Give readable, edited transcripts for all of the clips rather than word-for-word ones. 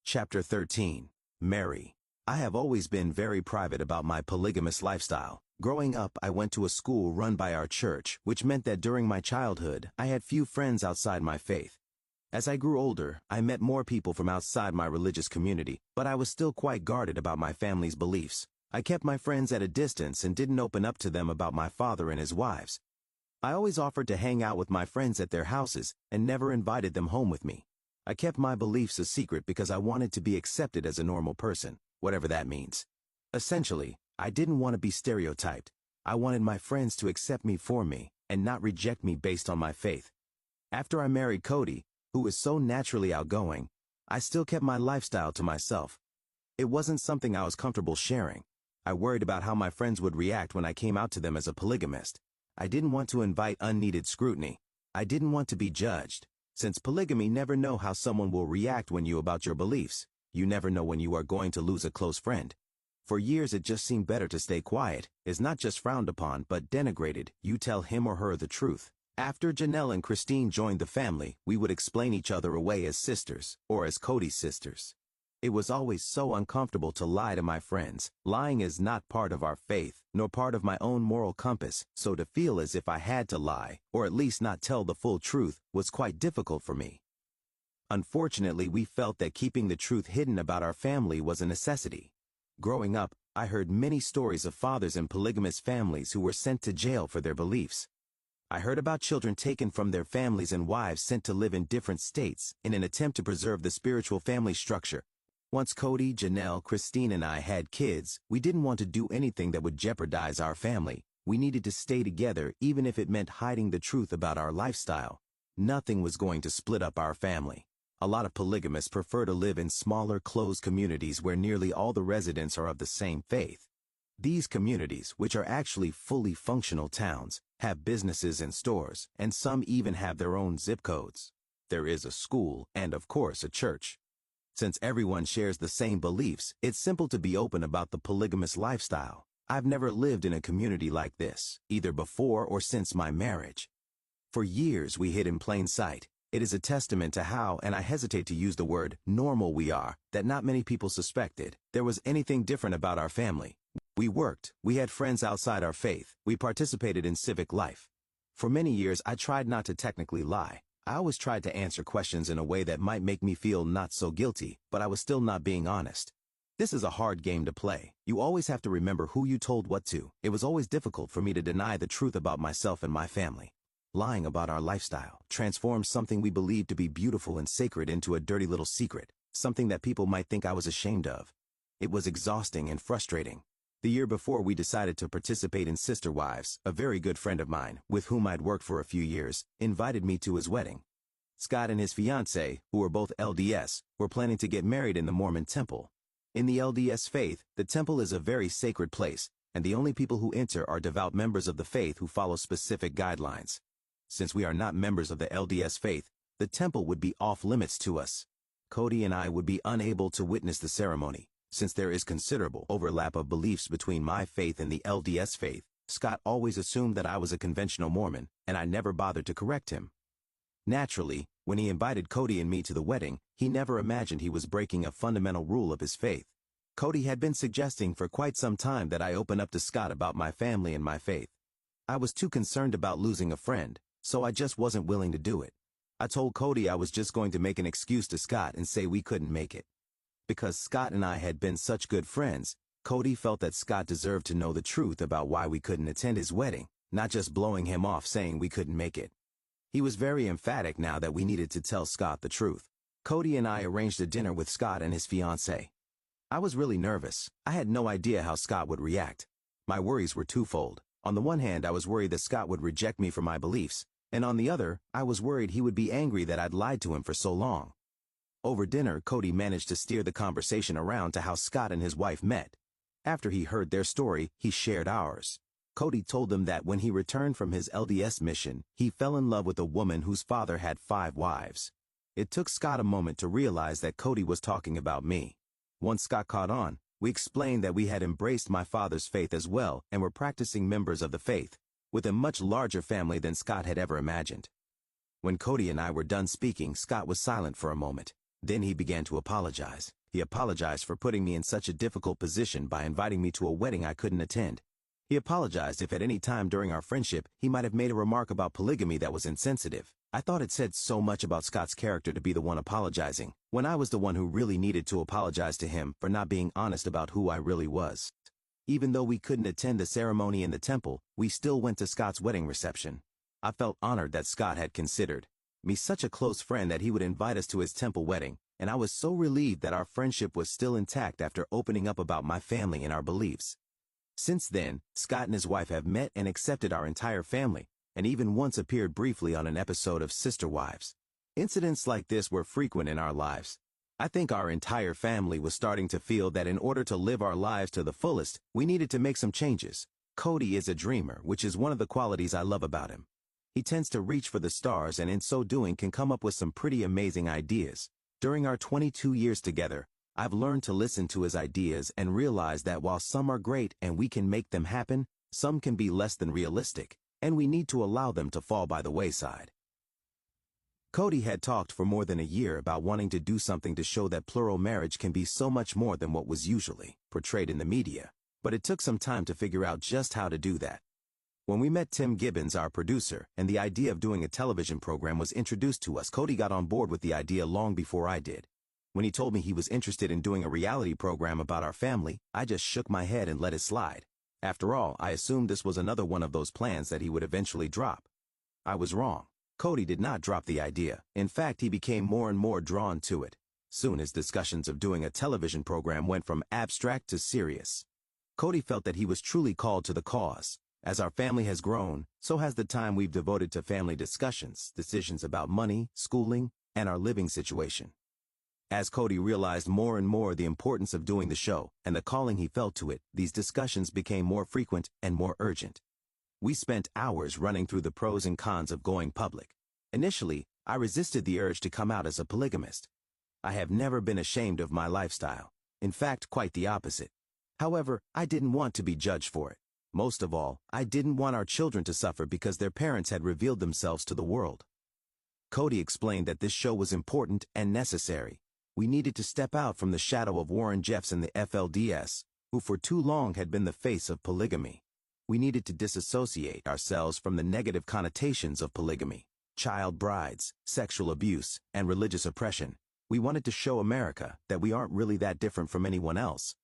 Chapter 13. Mary. I have always been very private about my polygamous lifestyle. Growing up, I went to a school run by our church, which meant that during my childhood, I had few friends outside my faith. As I grew older, I met more people from outside my religious community, but I was still quite guarded about my family's beliefs. I kept my friends at a distance and didn't open up to them about my father and his wives. I always offered to hang out with my friends at their houses and never invited them home with me. I kept my beliefs a secret because I wanted to be accepted as a normal person, whatever that means. Essentially, I didn't want to be stereotyped. I wanted my friends to accept me for me and not reject me based on my faith. After I married Cody, who is so naturally outgoing, I still kept my lifestyle to myself. It wasn't something I was comfortable sharing. I worried about how my friends would react when I came out to them as a polygamist. I didn't want to invite unneeded scrutiny. I didn't want to be judged. Since polygamy never know how someone will react when you about your beliefs, you never know when you are going to lose a close friend. For years it just seemed better to stay quiet, is not just frowned upon but denigrated. You tell him or her the truth. After Janelle and Christine joined the family, we would explain each other away as sisters, or as Cody's sisters. It was always so uncomfortable to lie to my friends. Lying is not part of our faith, nor part of my own moral compass, so to feel as if I had to lie, or at least not tell the full truth, was quite difficult for me. Unfortunately, we felt that keeping the truth hidden about our family was a necessity. Growing up, I heard many stories of fathers in polygamous families who were sent to jail for their beliefs. I heard about children taken from their families and wives sent to live in different states in an attempt to preserve the spiritual family structure. Once Cody, Janelle, Christine, and I had kids, we didn't want to do anything that would jeopardize our family. We needed to stay together even if it meant hiding the truth about our lifestyle. Nothing was going to split up our family. A lot of polygamists prefer to live in smaller, closed communities where nearly all the residents are of the same faith. These communities, which are actually fully functional towns, have businesses and stores, and some even have their own zip codes. There is a school and, of course, a church. Since everyone shares the same beliefs, it's simple to be open about the polygamous lifestyle. I've never lived in a community like this, either before or since my marriage. For years we hid in plain sight. It is a testament to how, and I hesitate to use the word, normal we are, that not many people suspected there was anything different about our family. We worked, we had friends outside our faith, we participated in civic life. For many years I tried not to technically lie. I always tried to answer questions in a way that might make me feel not so guilty, but I was still not being honest. This is a hard game to play. You always have to remember who you told what to. It was always difficult for me to deny the truth about myself and my family. Lying about our lifestyle transformed something we believed to be beautiful and sacred into a dirty little secret, something that people might think I was ashamed of. It was exhausting and frustrating. The year before we decided to participate in Sister Wives, a very good friend of mine, with whom I'd worked for a few years, invited me to his wedding. Scott and his fiancée, who were both LDS, were planning to get married in the Mormon temple. In the LDS faith, the temple is a very sacred place, and the only people who enter are devout members of the faith who follow specific guidelines. Since we are not members of the LDS faith, the temple would be off limits to us. Cody and I would be unable to witness the ceremony. Since there is considerable overlap of beliefs between my faith and the LDS faith, Scott always assumed that I was a conventional Mormon, and I never bothered to correct him. Naturally, when he invited Cody and me to the wedding, he never imagined he was breaking a fundamental rule of his faith. Cody had been suggesting for quite some time that I open up to Scott about my family and my faith. I was too concerned about losing a friend, so I just wasn't willing to do it. I told Cody I was just going to make an excuse to Scott and say we couldn't make it. Because Scott and I had been such good friends, Cody felt that Scott deserved to know the truth about why we couldn't attend his wedding, not just blowing him off saying we couldn't make it. He was very emphatic now that we needed to tell Scott the truth. Cody and I arranged a dinner with Scott and his fiancée. I was really nervous. I had no idea how Scott would react. My worries were twofold. On the one hand, I was worried that Scott would reject me for my beliefs, and on the other, I was worried he would be angry that I'd lied to him for so long. Over dinner, Cody managed to steer the conversation around to how Scott and his wife met. After he heard their story, he shared ours. Cody told them that when he returned from his LDS mission, he fell in love with a woman whose father had 5 wives. It took Scott a moment to realize that Cody was talking about me. Once Scott caught on, we explained that we had embraced my father's faith as well and were practicing members of the faith, with a much larger family than Scott had ever imagined. When Cody and I were done speaking, Scott was silent for a moment. Then he began to apologize. He apologized for putting me in such a difficult position by inviting me to a wedding I couldn't attend. He apologized if at any time during our friendship he might have made a remark about polygamy that was insensitive. I thought it said so much about Scott's character to be the one apologizing, when I was the one who really needed to apologize to him for not being honest about who I really was. Even though we couldn't attend the ceremony in the temple, we still went to Scott's wedding reception. I felt honored that Scott had considered me such a close friend that he would invite us to his temple wedding, and I was so relieved that our friendship was still intact after opening up about my family and our beliefs. Since then, Scott and his wife have met and accepted our entire family, and even once appeared briefly on an episode of Sister Wives. Incidents like this were frequent in our lives. I think our entire family was starting to feel that in order to live our lives to the fullest, we needed to make some changes. Cody is a dreamer, which is one of the qualities I love about him. He tends to reach for the stars and in so doing can come up with some pretty amazing ideas. During our 22 years together, I've learned to listen to his ideas and realize that while some are great and we can make them happen, some can be less than realistic, and we need to allow them to fall by the wayside. Cody had talked for more than a year about wanting to do something to show that plural marriage can be so much more than what was usually portrayed in the media, but it took some time to figure out just how to do that. When we met Tim Gibbons, our producer, and the idea of doing a television program was introduced to us, Cody got on board with the idea long before I did. When he told me he was interested in doing a reality program about our family, I just shook my head and let it slide. After all, I assumed this was another one of those plans that he would eventually drop. I was wrong. Cody did not drop the idea. In fact, he became more and more drawn to it. Soon his discussions of doing a television program went from abstract to serious. Cody felt that he was truly called to the cause. As our family has grown, so has the time we've devoted to family discussions, decisions about money, schooling, and our living situation. As Cody realized more and more the importance of doing the show and the calling he felt to it, these discussions became more frequent and more urgent. We spent hours running through the pros and cons of going public. Initially, I resisted the urge to come out as a polygamist. I have never been ashamed of my lifestyle. In fact, quite the opposite. However, I didn't want to be judged for it. Most of all, I didn't want our children to suffer because their parents had revealed themselves to the world. Cody explained that this show was important and necessary. We needed to step out from the shadow of Warren Jeffs and the FLDS, who for too long had been the face of polygamy. We needed to disassociate ourselves from the negative connotations of polygamy, child brides, sexual abuse, and religious oppression. We wanted to show America that we aren't really that different from anyone else.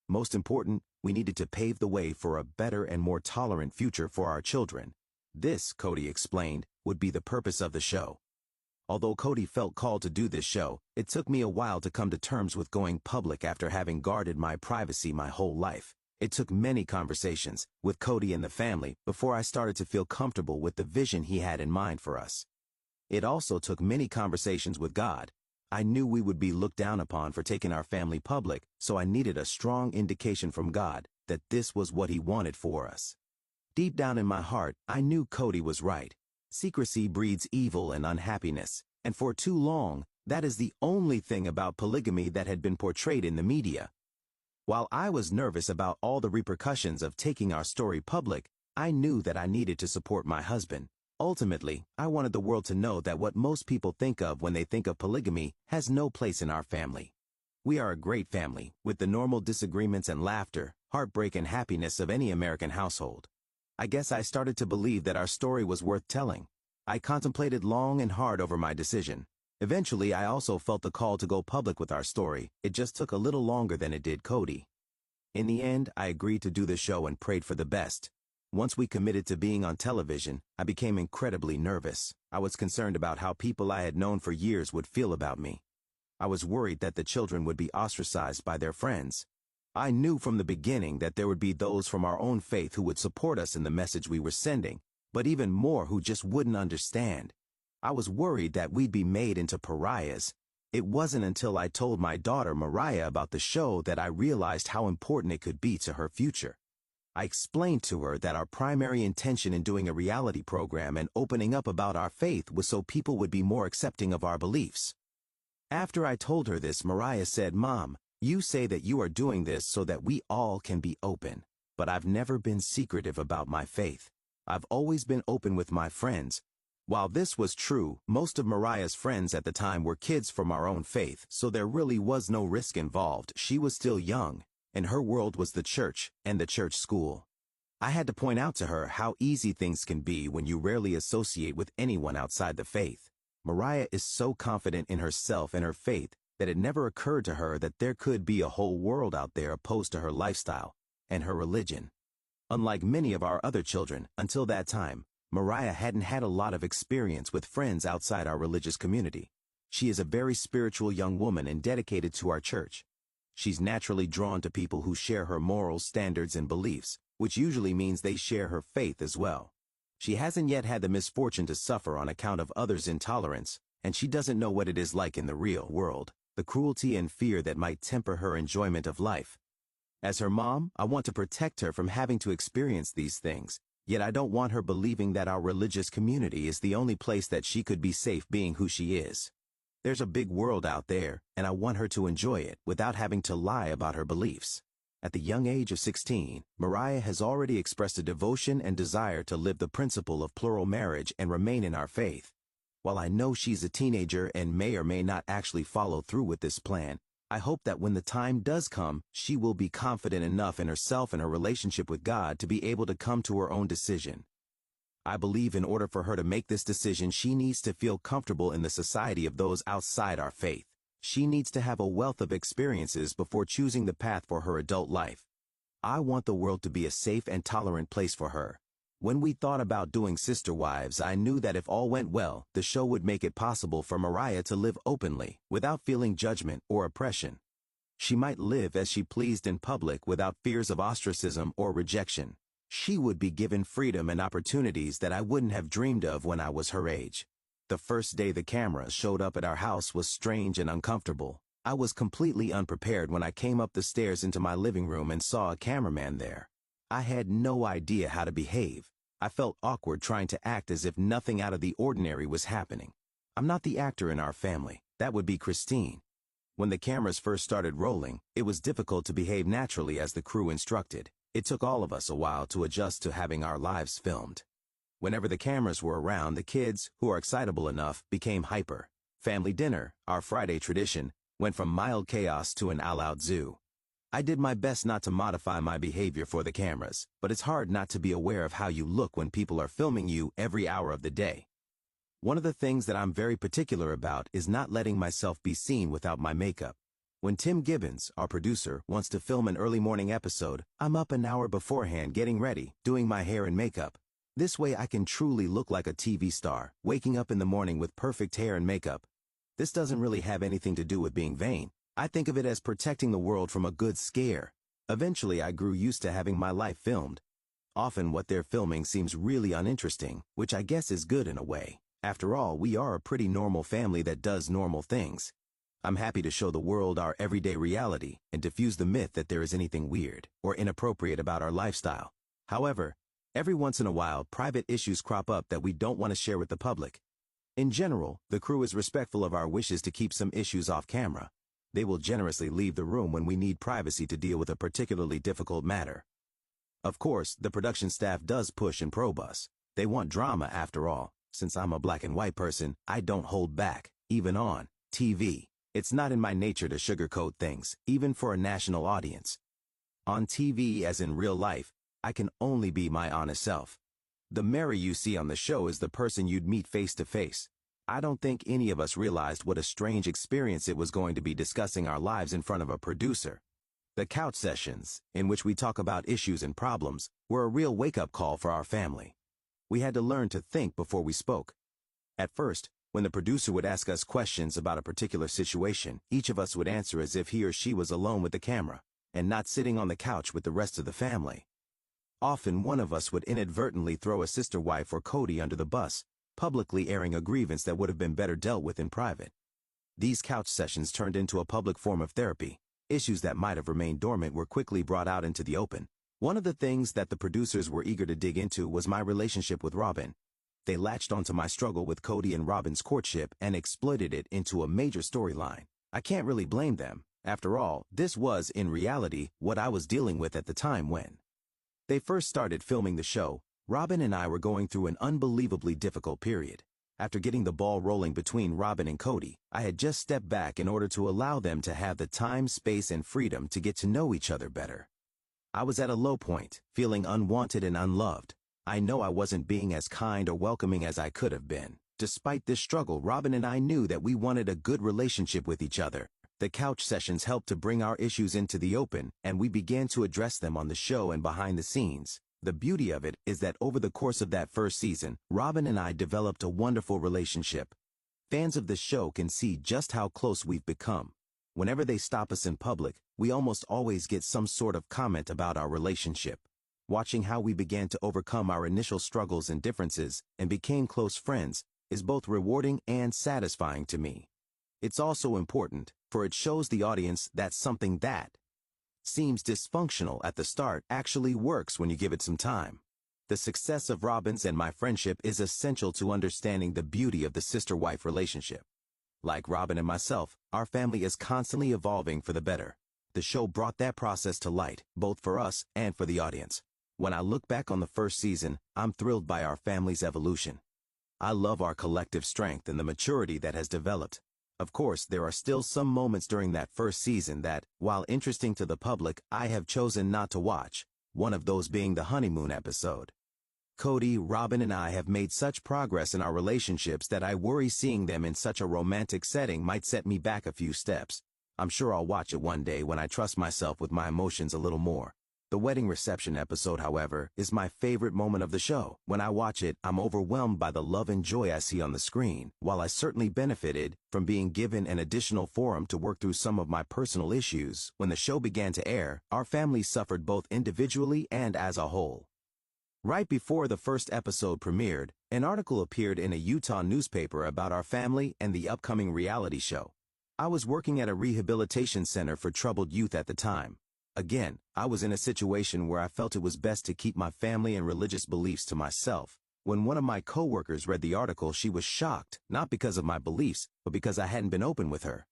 Most important, we needed to pave the way for a better and more tolerant future for our children. This, Cody explained, would be the purpose of the show. Although Cody felt called to do this show, it took me a while to come to terms with going public after having guarded my privacy my whole life. It took many conversations with Cody and the family before I started to feel comfortable with the vision he had in mind for us. It also took many conversations with God. I knew we would be looked down upon for taking our family public, so I needed a strong indication from God that this was what he wanted for us. Deep down in my heart, I knew Cody was right. Secrecy breeds evil and unhappiness, and for too long, that is the only thing about polygamy that had been portrayed in the media. While I was nervous about all the repercussions of taking our story public, I knew that I needed to support my husband. Ultimately, I wanted the world to know that what most people think of when they think of polygamy has no place in our family. We are a great family, with the normal disagreements and laughter, heartbreak and happiness of any American household. I guess I started to believe that our story was worth telling. I contemplated long and hard over my decision. Eventually, I also felt the call to go public with our story. It just took a little longer than it did Cody. In the end, I agreed to do the show and prayed for the best. Once we committed to being on television, I became incredibly nervous. I was concerned about how people I had known for years would feel about me. I was worried that the children would be ostracized by their friends. I knew from the beginning that there would be those from our own faith who would support us in the message we were sending, but even more who just wouldn't understand. I was worried that we'd be made into pariahs. It wasn't until I told my daughter Mariah about the show that I realized how important it could be to her future. I explained to her that our primary intention in doing a reality program and opening up about our faith was so people would be more accepting of our beliefs. After I told her this, Mariah said, "Mom, you say that you are doing this so that we all can be open, but I've never been secretive about my faith. I've always been open with my friends. While this was true, most of Mariah's friends at the time were kids from our own faith, so there really was no risk involved. She was still young, and her world was the church and the church school. I had to point out to her how easy things can be when you rarely associate with anyone outside the faith. Mariah is so confident in herself and her faith that it never occurred to her that there could be a whole world out there opposed to her lifestyle and her religion. Unlike many of our other children, until that time, Mariah hadn't had a lot of experience with friends outside our religious community. She is a very spiritual young woman and dedicated to our church. She's naturally drawn to people who share her morals, standards, and beliefs, which usually means they share her faith as well. She hasn't yet had the misfortune to suffer on account of others' intolerance, and she doesn't know what it is like in the real world, the cruelty and fear that might temper her enjoyment of life. As her mom, I want to protect her from having to experience these things. Yet I don't want her believing that our religious community is the only place that she could be safe being who she is. There's a big world out there, and I want her to enjoy it without having to lie about her beliefs. At the young age of 16, Mariah has already expressed a devotion and desire to live the principle of plural marriage and remain in our faith. While I know she's a teenager and may or may not actually follow through with this plan, I hope that when the time does come, she will be confident enough in herself and her relationship with God to be able to come to her own decision. I believe in order for her to make this decision, she needs to feel comfortable in the society of those outside our faith. She needs to have a wealth of experiences before choosing the path for her adult life. I want the world to be a safe and tolerant place for her. When we thought about doing Sister Wives, I knew that if all went well, the show would make it possible for Mariah to live openly, without feeling judgment or oppression. She might live as she pleased in public without fears of ostracism or rejection. She would be given freedom and opportunities that I wouldn't have dreamed of when I was her age. The first day the camera showed up at our house was strange and uncomfortable. I was completely unprepared when I came up the stairs into my living room and saw a cameraman there. I had no idea how to behave. I felt awkward trying to act as if nothing out of the ordinary was happening. I'm not the actor in our family. That would be Christine. When the cameras first started rolling, it was difficult to behave naturally as the crew instructed. It took all of us a while to adjust to having our lives filmed. Whenever the cameras were around, the kids, who are excitable enough, became hyper. Family dinner, our Friday tradition, went from mild chaos to an all-out zoo. I did my best not to modify my behavior for the cameras, but it's hard not to be aware of how you look when people are filming you every hour of the day. One of the things that I'm very particular about is not letting myself be seen without my makeup. When Tim Gibbons, our producer, wants to film an early morning episode, I'm up an hour beforehand getting ready, doing my hair and makeup. This way I can truly look like a TV star, waking up in the morning with perfect hair and makeup. This doesn't really have anything to do with being vain. I think of it as protecting the world from a good scare. Eventually I grew used to having my life filmed. Often what they're filming seems really uninteresting, which I guess is good in a way. After all, we are a pretty normal family that does normal things. I'm happy to show the world our everyday reality and diffuse the myth that there is anything weird or inappropriate about our lifestyle. However, every once in a while, private issues crop up that we don't want to share with the public. In general, the crew is respectful of our wishes to keep some issues off camera. They will generously leave the room when we need privacy to deal with a particularly difficult matter. Of course, the production staff does push and probe us. They want drama after all. Since I'm a black and white person, I don't hold back, even on TV. It's not in my nature to sugarcoat things, even for a national audience. On TV, as in real life, I can only be my honest self. The Mary you see on the show is the person you'd meet face to face. I don't think any of us realized what a strange experience it was going to be discussing our lives in front of a producer. The couch sessions, in which we talk about issues and problems, were a real wake-up call for our family. We had to learn to think before we spoke. At first, when the producer would ask us questions about a particular situation, each of us would answer as if he or she was alone with the camera, and not sitting on the couch with the rest of the family. Often one of us would inadvertently throw a sister wife or Cody under the bus, publicly airing a grievance that would have been better dealt with in private. These couch sessions turned into a public form of therapy. Issues that might have remained dormant were quickly brought out into the open. One of the things that the producers were eager to dig into was my relationship with Robin. They latched onto my struggle with Cody and Robin's courtship and exploited it into a major storyline. I can't really blame them. After all, this was, in reality, what I was dealing with at the time when they first started filming the show. Robin and I were going through an unbelievably difficult period. After getting the ball rolling between Robin and Cody, I had just stepped back in order to allow them to have the time, space, and freedom to get to know each other better. I was at a low point, feeling unwanted and unloved. I know I wasn't being as kind or welcoming as I could have been. Despite this struggle, Robin and I knew that we wanted a good relationship with each other. The couch sessions helped to bring our issues into the open, and we began to address them on the show and behind the scenes. The beauty of it is that over the course of that first season, Robin and I developed a wonderful relationship. Fans of the show can see just how close we've become. Whenever they stop us in public, we almost always get some sort of comment about our relationship. Watching how we began to overcome our initial struggles and differences and became close friends is both rewarding and satisfying to me. It's also important, for it shows the audience that something that seems dysfunctional at the start actually works when you give it some time. The success of Robin's and my friendship is essential to understanding the beauty of the sister-wife relationship. Like Robin and myself, our family is constantly evolving for the better. The show brought that process to light, both for us and for the audience. When I look back on the first season, I'm thrilled by our family's evolution. I love our collective strength and the maturity that has developed. Of course, there are still some moments during that first season that, while interesting to the public, I have chosen not to watch, one of those being the honeymoon episode. Cody, Robin, and I have made such progress in our relationships that I worry seeing them in such a romantic setting might set me back a few steps. I'm sure I'll watch it one day when I trust myself with my emotions a little more. The wedding reception episode, however, is my favorite moment of the show. When I watch it, I'm overwhelmed by the love and joy I see on the screen. While I certainly benefited from being given an additional forum to work through some of my personal issues, when the show began to air, our family suffered both individually and as a whole. Right before the first episode premiered, an article appeared in a Utah newspaper about our family and the upcoming reality show. I was working at a rehabilitation center for troubled youth at the time. Again, I was in a situation where I felt it was best to keep my family and religious beliefs to myself. When one of my coworkers read the article, she was shocked, not because of my beliefs, but because I hadn't been open with her.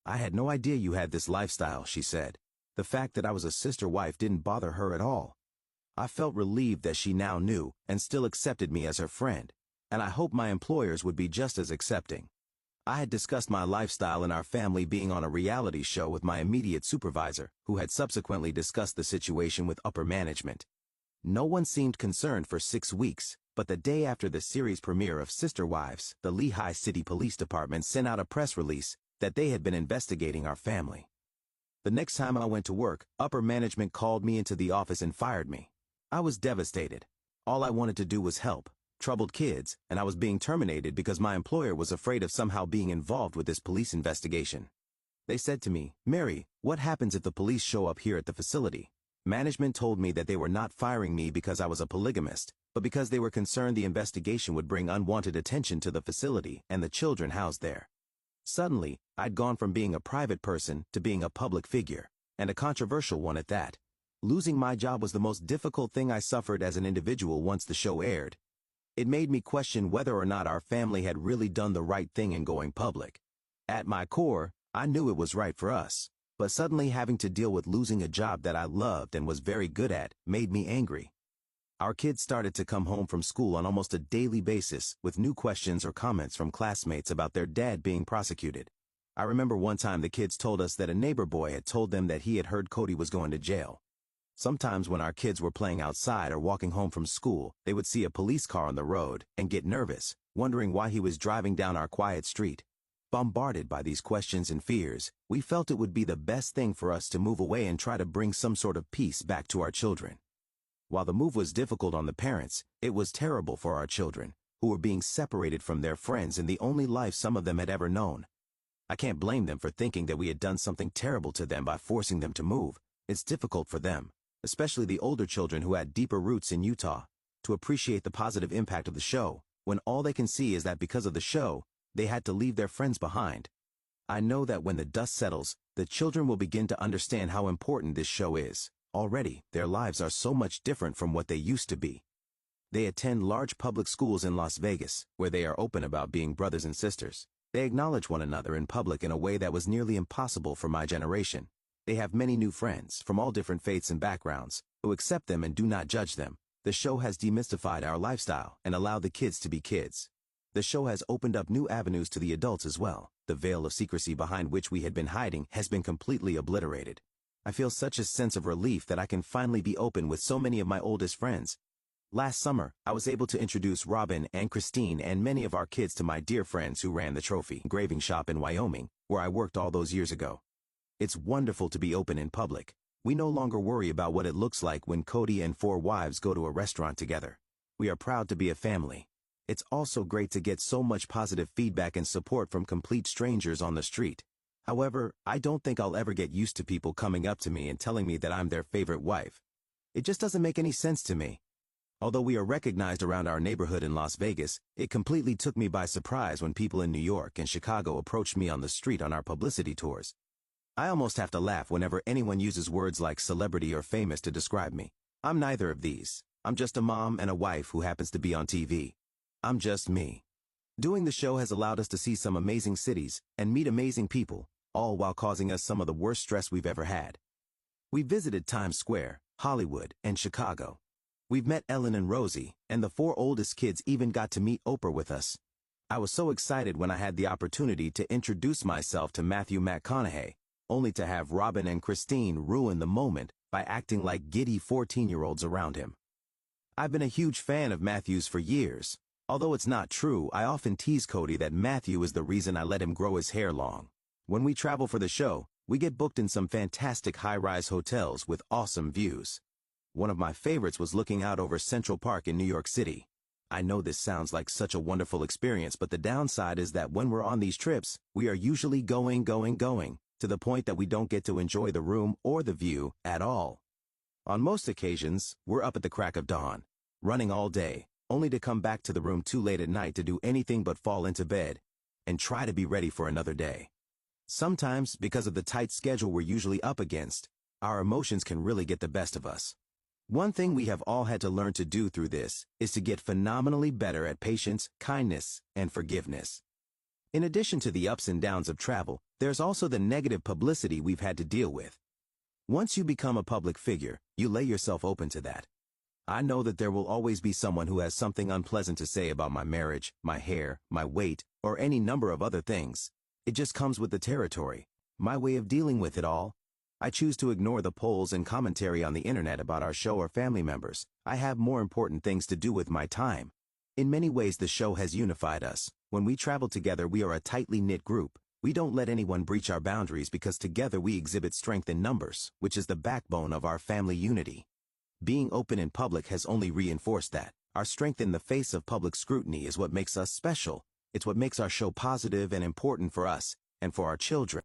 "I had no idea you had this lifestyle," she said. The fact that I was a sister wife didn't bother her at all. I felt relieved that she now knew and still accepted me as her friend, and I hoped my employers would be just as accepting. I had discussed my lifestyle and our family being on a reality show with my immediate supervisor, who had subsequently discussed the situation with upper management. No one seemed concerned for 6 weeks, but the day after the series premiere of Sister Wives, the Lehigh City Police Department sent out a press release that they had been investigating our family. The next time I went to work, upper management called me into the office and fired me. I was devastated. All I wanted to do was help troubled kids, and I was being terminated because my employer was afraid of somehow being involved with this police investigation. They said to me, "Mary, what happens if the police show up here at the facility?" Management told me that they were not firing me because I was a polygamist, but because they were concerned the investigation would bring unwanted attention to the facility and the children housed there. Suddenly, I'd gone from being a private person to being a public figure, and a controversial one at that. Losing my job was the most difficult thing I suffered as an individual once the show aired. It made me question whether or not our family had really done the right thing in going public. At my core, I knew it was right for us, but suddenly having to deal with losing a job that I loved and was very good at made me angry. Our kids started to come home from school on almost a daily basis with new questions or comments from classmates about their dad being prosecuted. I remember one time the kids told us that a neighbor boy had told them that he had heard Cody was going to jail. Sometimes when our kids were playing outside or walking home from school, they would see a police car on the road and get nervous, wondering why he was driving down our quiet street. Bombarded by these questions and fears, we felt it would be the best thing for us to move away and try to bring some sort of peace back to our children. While the move was difficult on the parents, it was terrible for our children, who were being separated from their friends and the only life some of them had ever known. I can't blame them for thinking that we had done something terrible to them by forcing them to move. It's difficult for them, especially the older children who had deeper roots in Utah, to appreciate the positive impact of the show, when all they can see is that because of the show, they had to leave their friends behind. I know that when the dust settles, the children will begin to understand how important this show is. Already, their lives are so much different from what they used to be. They attend large public schools in Las Vegas, where they are open about being brothers and sisters. They acknowledge one another in public in a way that was nearly impossible for my generation. They have many new friends from all different faiths and backgrounds who accept them and do not judge them. The show has demystified our lifestyle and allowed the kids to be kids. The show has opened up new avenues to the adults as well. The veil of secrecy behind which we had been hiding has been completely obliterated. I feel such a sense of relief that I can finally be open with so many of my oldest friends. Last summer, I was able to introduce Robin and Christine and many of our kids to my dear friends who ran the trophy engraving shop in Wyoming, where I worked all those years ago. It's wonderful to be open in public. We no longer worry about what it looks like when Cody and 4 wives go to a restaurant together. We are proud to be a family. It's also great to get so much positive feedback and support from complete strangers on the street. However, I don't think I'll ever get used to people coming up to me and telling me that I'm their favorite wife. It just doesn't make any sense to me. Although we are recognized around our neighborhood in Las Vegas, it completely took me by surprise when people in New York and Chicago approached me on the street on our publicity tours. I almost have to laugh whenever anyone uses words like celebrity or famous to describe me. I'm neither of these. I'm just a mom and a wife who happens to be on TV. I'm just me. Doing the show has allowed us to see some amazing cities and meet amazing people, all while causing us some of the worst stress we've ever had. We visited Times Square, Hollywood, and Chicago. We've met Ellen and Rosie, and the 4 oldest kids even got to meet Oprah with us. I was so excited when I had the opportunity to introduce myself to Matthew McConaughey, only to have Robin and Christine ruin the moment by acting like giddy 14-year-olds around him. I've been a huge fan of Matthew's for years. Although it's not true, I often tease Cody that Matthew is the reason I let him grow his hair long. When we travel for the show, we get booked in some fantastic high-rise hotels with awesome views. One of my favorites was looking out over Central Park in New York City. I know this sounds like such a wonderful experience, but the downside is that when we're on these trips, we are usually going, to the point that we don't get to enjoy the room or the view at all. On most occasions, we're up at the crack of dawn, running all day, only to come back to the room too late at night to do anything but fall into bed and try to be ready for another day. Sometimes, because of the tight schedule we're usually up against, our emotions can really get the best of us. One thing we have all had to learn to do through this is to get phenomenally better at patience, kindness, and forgiveness. In addition to the ups and downs of travel, there's also the negative publicity we've had to deal with. Once you become a public figure, you lay yourself open to that. I know that there will always be someone who has something unpleasant to say about my marriage, my hair, my weight, or any number of other things. It just comes with the territory. My way of dealing with it all. I choose to ignore the polls and commentary on the internet about our show or family members. I have more important things to do with my time. In many ways, the show has unified us. When we travel together, we are a tightly knit group. We don't let anyone breach our boundaries because together we exhibit strength in numbers, which is the backbone of our family unity. Being open in public has only reinforced that. Our strength in the face of public scrutiny is what makes us special. It's what makes our show positive and important for us and for our children.